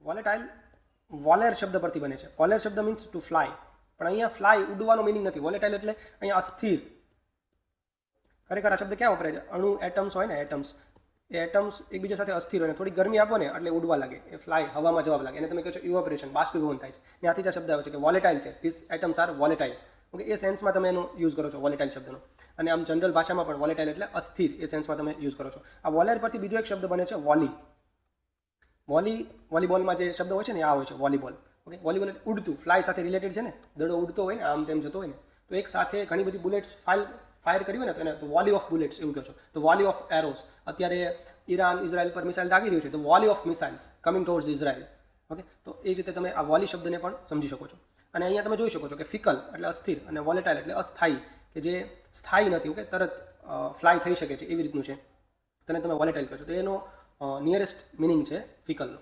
Volatile વોલેર શબ્દ પરથી બને છે. વોલેર શબ્દ મીન્સ ટુ ફ્લાય, પણ અહીંયા ફ્લાય ઉડવાનો મિનિંગ નથી. વોલેટાઇલ એટલે અહીંયા અસ્થિર. ખરેખર આ શબ્દ ક્યાં વપરાય છે? અણુ એટમ્સ હોય ને, એટમ્સ, એ એટમ્સ એકબીજા સાથે અસ્થિર હોય ને થોડી ગરમી આપો ને એટલે ઉડવા લાગે, એ ફ્લાય હવામાં જવાબ લાગે, એને તમે કહો છો ઇવોપરેશન, બાષ્પીભવન થાય છે. ત્યાંથી જ આ શબ્દ આવ્યો છે કે વોલેટાઇલ છે, this atoms are volatile. Okay, એ સેન્સમાં તમે એનો યુઝ કરો છો વોલેટાઇલ શબ્દનો. અને આમ જનરલ ભાષામાં પણ વોલેટાઇલ એટલે અસ્થિર, એ સેન્સમાં તમે યુઝ કરો છો. આ વોલેર પરથી બીજો એક શબ્દ બને છે વોલી. વોલીબોલમાં જે શબ્દ હોય છે ને આ હોય છે વોલીબોલ. ઓકે, વોલીબોલ એટલે ઉડતું, ફ્લાય સાથે રિલેટેડ છે ને, દડો ઉડતો હોય ને આમ તેમ જતો હોય ને, તો એક સાથે ઘણી બધી બુલેટ્સ ફાયર કરી હોય ને તો એને તો વોલી ઓફ બુલેટ્સ એવું કહો છો. તો વોલી ઓફ એરોસ, અત્યારે ઈરાન ઇઝરાયલ પર મિસાઇલ દાગી રહ્યું છે તો volley of missiles coming towards Israel. Okay, તો એ રીતે તમે આ વોલી શબ્દને પણ સમજી શકો છો. અને અહીંયા તમે જોઈ શકો છો કે ફિકલ એટલે અસ્થિર અને વોલેટાઇલ એટલે અસ્થાયી, કે જે સ્થાયી નથી. ઓકે, તરત ફ્લાય થઈ શકે છે એવી રીતનું છે, તેને તમે વોલેટાઇલ કહો છો. તો એનો નિયરેસ્ટ મિનિંગ છે ફિકલનો.